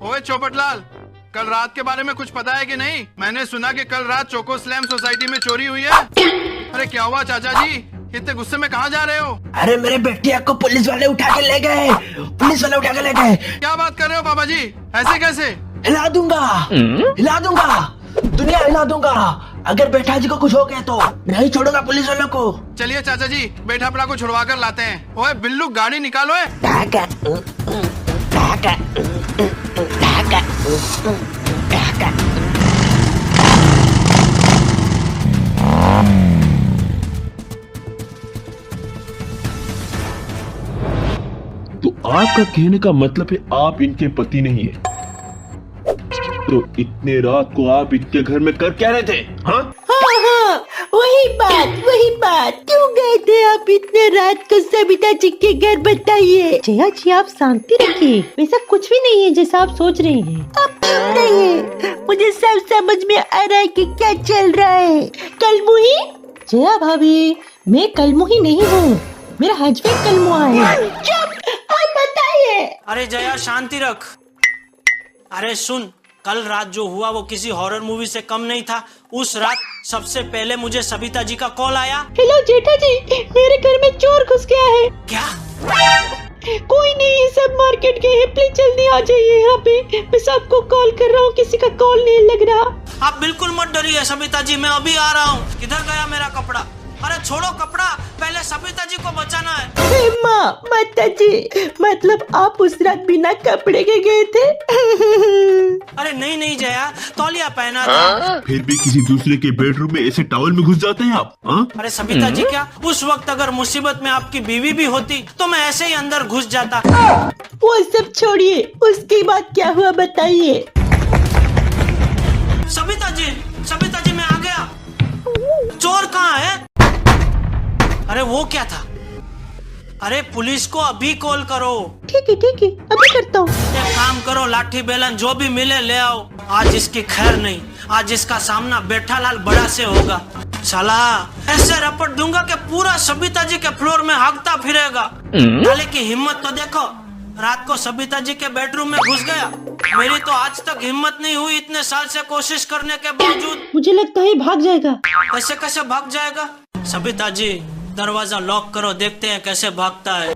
ओए चौपटलाल, कल रात के बारे में कुछ पता है कि नहीं? मैंने सुना कि कल रात चोको स्लैम सोसाइटी में चोरी हुई है। अरे क्या हुआ चाचा जी, इतने गुस्से में कहाँ जा रहे हो? अरे मेरे बेटिया को पुलिस वाले उठा के ले गए। पुलिस वाले उठा के ले गए। क्या बात कर रहे हो बाबा जी, ऐसे कैसे? हिला दूंगा, हिला दूंगा, दुनिया हिला दूंगा। अगर बेटा जी को कुछ हो गया तो नहीं छोड़ूंगा पुलिस वालों को। चलिए चाचा जी, बेटा पड़ा को छुड़वा कर लाते हैं। ओए बिल्लू, गाड़ी निकालो। तो आपका कहने का मतलब है आप इनके पति नहीं है? तो इतने रात को आप इनके घर में कर क्या रहे थे? हाँ, वही बात, क्यों गए थे आप इतने रात को सबिता जी के घर, बताइए। जया जी आप शांति रखिए, वैसा कुछ भी नहीं है जैसा आप सोच रहे हैं। आप चुप रहिए, मुझे सब समझ में आ रहा है कि क्या चल रहा है। कलमुही? जया भाभी, मैं कलमुही नहीं हूँ, मेरा हस्बैंड कलमुहा है। चुप, आप बताइए। अरे जया शांति रख। अरे सुन, कल रात जो हुआ वो किसी हॉरर मूवी से कम नहीं था। उस रात सबसे पहले मुझे सबिता जी का कॉल आया। हेलो जेठा जी, मेरे घर में चोर घुस गया है। क्या? कोई नहीं, सब मार्केट गए हैं, प्लीज जल्दी आ जाइए यहाँ पे। मैं सबको कॉल कर रहा हूँ, किसी का कॉल नहीं लग रहा। आप बिल्कुल मत डरिए सबिता जी, मैं अभी आ रहा हूँ। किधर गया मेरा कपड़ा? अरे छोड़ो कपड़ा, पहले सबिता जी को बचाना है। माँ, माता जी, मतलब आप उस रात बिना कपड़े के गए थे? अरे नहीं जया, तौलिया पहना था। फिर भी किसी दूसरे के बेडरूम में ऐसे टॉवल में घुस जाते हैं आप? हाँ? अरे सबिता जी, क्या उस वक्त अगर मुसीबत में आपकी बीवी भी होती तो मैं ऐसे ही अंदर घुस जाता। वो सब छोड़िए, उसके बाद क्या हुआ बताइए। सबिता जी मैं आ गया। चोर कहाँ है? अरे वो क्या था? अरे पुलिस को अभी कॉल करो। ठीक है अभी करता हूँ। एक काम करो, लाठी बेलन जो भी मिले ले आओ। आज इसकी खैर नहीं, आज इसका सामना बेठालाल बड़ा से होगा। साला ऐसे रपट दूंगा कि पूरा सबिता जी के फ्लोर में हागता फिरेगा। साले की हिम्मत तो देखो, रात को सबिता जी के बेडरूम में घुस गया। मेरी तो आज तक हिम्मत नहीं हुई इतने साल से कोशिश करने के बावजूद। मुझे लगता है भाग जाएगा। कैसे भाग जाएगा? सबिता जी दरवाजा लॉक करो, देखते हैं कैसे भागता है।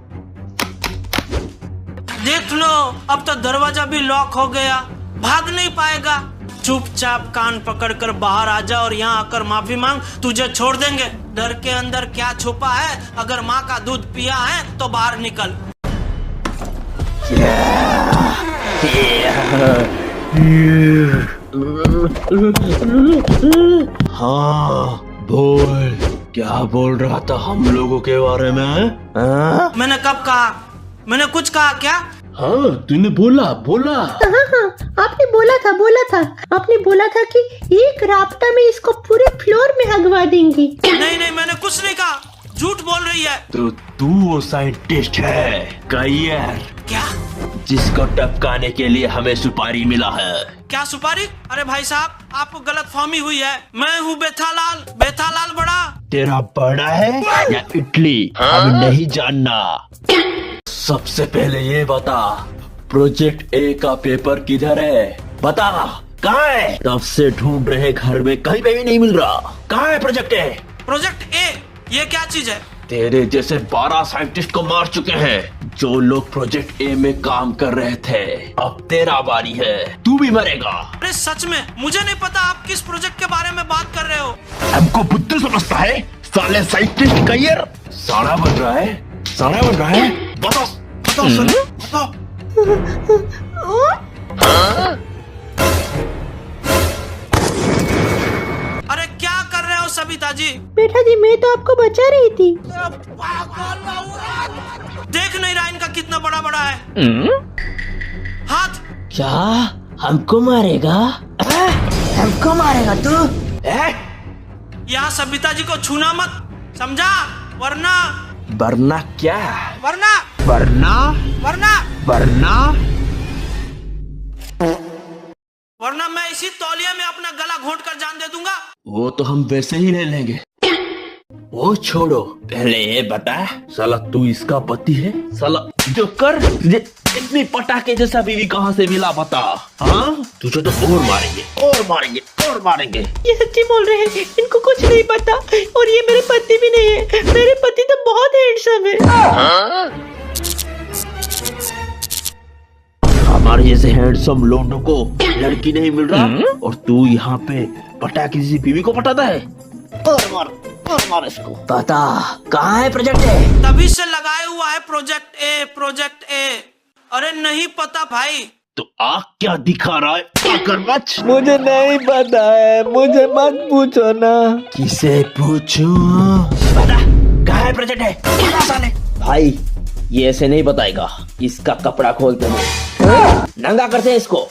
देख लो, अब तो दरवाजा भी लॉक हो गया, भाग नहीं पाएगा। चुपचाप कान पकड़कर बाहर आ जा और यहाँ आकर माफी मांग, तुझे छोड़ देंगे। डर के अंदर क्या छुपा है? अगर माँ का दूध पिया है तो बाहर निकल। हाँ बोल, क्या बोल रहा था हम लोगों के बारे में? हाँ? मैंने कब कहा? मैंने कुछ कहा क्या? हाँ, तूने बोला। हाँ, आपने बोला था। आपने बोला था कि एक राफ्ता में इसको पूरे फ्लोर में हगवा देंगे। नहीं, मैंने कुछ नहीं कहा, झूठ बोल रही है। तो तू वो साइंटिस्ट है करियर, क्या? जिसको टपकाने के लिए हमें सुपारी मिला है। क्या सुपारी? अरे भाई साहब, आपको गलतफहमी हुई है। मैं हूँ बेथालाल बड़ा। तेरा बड़ा है या इडली, हमें नहीं जानना। सबसे पहले ये बता, प्रोजेक्ट ए का पेपर किधर है? बता, कहाँ है? तब से ढूंढ रहे, घर में कहीं पे भी नहीं मिल रहा। कहाँ है प्रोजेक्ट ए? Project A? ये क्या चीज है? तेरे जैसे 12 साइंटिस्ट को मार चुके हैं जो लोग प्रोजेक्ट ए में काम कर रहे थे। अब तेरा बारी है, तू भी मरेगा। अरे सच में मुझे नहीं पता आप किस प्रोजेक्ट के बारे में बात कर रहे हो। हमको बुद्धू समझता है साले साइंटिस्ट करियर। साला बन रहा है। बताओ साले, बताओ। अरे क्या कर रहे हो सबिता जी? बेटा जी, मैं तो आपको बचा रही थी। देख नहीं रहा इनका कितना बड़ा है हाथ। क्या हमको मारेगा? हमको मारेगा तू? यहाँ सबिता जी को छूना मत, समझा? वरना क्या? वरना मैं इसी तौलिया में अपना गला घोंट कर जान दे दूंगा। वो तो हम वैसे ही ले लेंगे। वो छोड़ो, पहले ये बता, साला तू इसका पति है? साला जो कर, तुझे इतनी पटाखे जैसा बीवी कहाँ से मिला बता? हाँ, तुझे तो और मारेंगे और मारेंगे और मारेंगे। ये सच्ची बोल रहे हैं, इनको कुछ नहीं पता, और ये मेरे पति भी नहीं है। मेरे पति तो बहुत हैंडसम है। हमारे जैसे हैंडसम लोगों को लड़की नहीं मिल रहा और तू यहाँ पे पटाखे जैसी बीवी को पटाता है? और मार इसको। पता कहाँ है प्रोजेक्ट ए? तभी से लगाए हुआ है प्रोजेक्ट ए, प्रोजेक्ट ए। अरे नहीं पता भाई। तो आग क्या दिखा रहा है? मगरमच्छ? मुझे नहीं पता है, मुझे मत पूछो ना। किसे पूछूं? बता कहाँ है प्रोजेक्ट है? बता साले। भाई ये ऐसे नहीं बताएगा, इसका कपड़ा खोलते हैं, नंगा करते हैं इसको,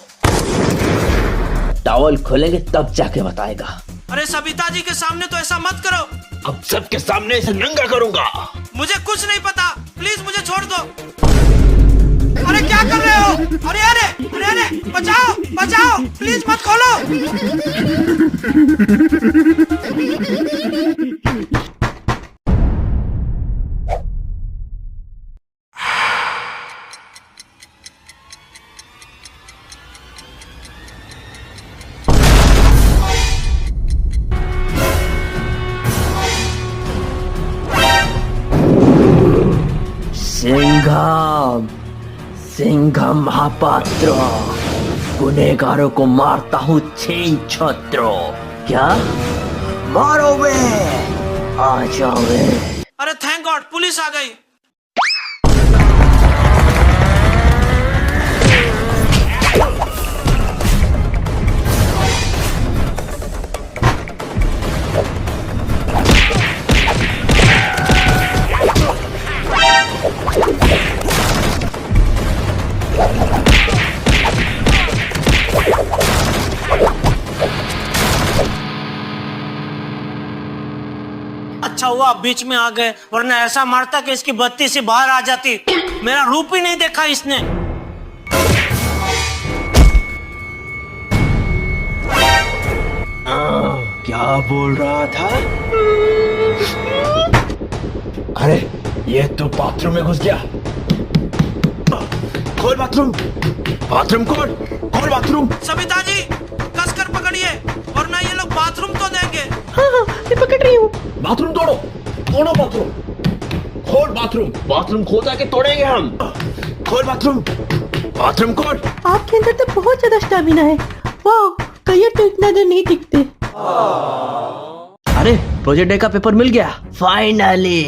टॉवल खोलेंगे तब जाके बताएगा। अरे सविता जी के सामने तो ऐसा मत करो। अब सबके सामने इसे नंगा करूंगा। मुझे कुछ नहीं पता, प्लीज मुझे छोड़ दो। अरे क्या कर रहे हो? अरे अरे अरे अरे बचाओ बचाओ, प्लीज मत खोलो। सिंघम महापात्र, गुनहगारों को मारता हूँ छीन छत्र। क्या मारो वे, आ जाओ वे। अरे थैंक गॉड पुलिस आ गई। अच्छा हुआ आप बीच में आ गए, वरना ऐसा मारता कि इसकी बत्ती से बाहर आ जाती। मेरा रूप ही नहीं देखा इसने। क्या बोल रहा था? अरे ये तो बाथरूम में घुस गया। खोल बाथरूम, बाथरूम खोल, खोल बाथरूम। सविता जी कसकर पकड़िए, वरना ये लोग बाथरूम तो देंगे। हाँ हाँ मैं पकड़ रही हूँ। बाथरूम तोड़ो, तोड़ो बाथरूम, खोल बाथरूम, बाथरूम खोल के तोड़ेंगे हम। खोल बाथरूम, बाथरूम खोल। आपके अंदर तो बहुत ज्यादा स्टैमिना है। वाह, कई तो इतना देर नहीं टिकते। अरे प्रोजेक्ट डे का पेपर मिल गया फाइनली।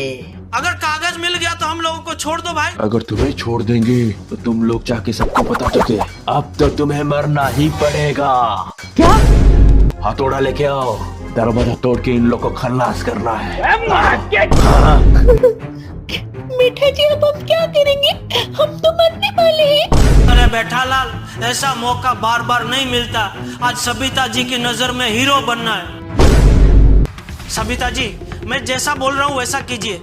अगर कागज मिल गया तो हम लोगों को छोड़ दो भाई। अगर तुम्हें छोड़ देंगे तो तुम लोग जाके सबको बता दोगे। अब तो तुम्हें मरना ही पड़ेगा। क्या? हथौड़ा लेके आओ, दरवाजा तोड़ के इन लोग को खल्लास करना है। मीठा जी अब हम क्या करेंगे? हम तो मरने वाले हैं। अरे बैठा लाल, ऐसा मौका बार बार नहीं मिलता। आज सविता जी की नजर में हीरो बनना है। सविता जी मैं जैसा बोल रहा हूँ वैसा कीजिए।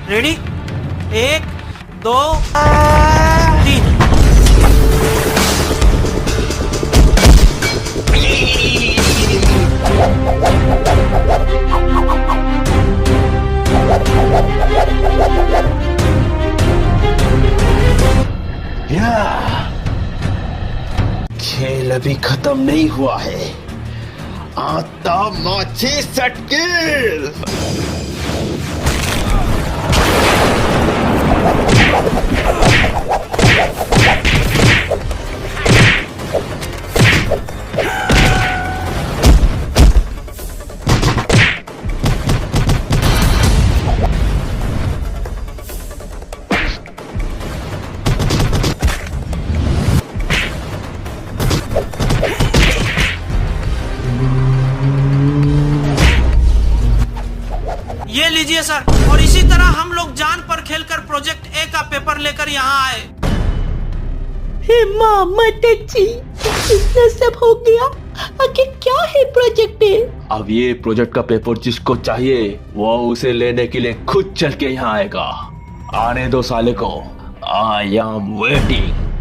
रेडी? 1 2 3। खेल अभी खत्म नहीं हुआ है। आता माची सटकिल। ये लीजिए सर, और इसी तरह हम लोग जान पर खेलकर प्रोजेक्ट ए का पेपर लेकर यहाँ आए। हे माँ माताजी, इतना सब हो गया, आखिर क्या है प्रोजेक्ट ए? अब ये प्रोजेक्ट का पेपर जिसको चाहिए वो उसे लेने के लिए खुद चल के यहाँ आएगा। आने दो साले को। I am waiting.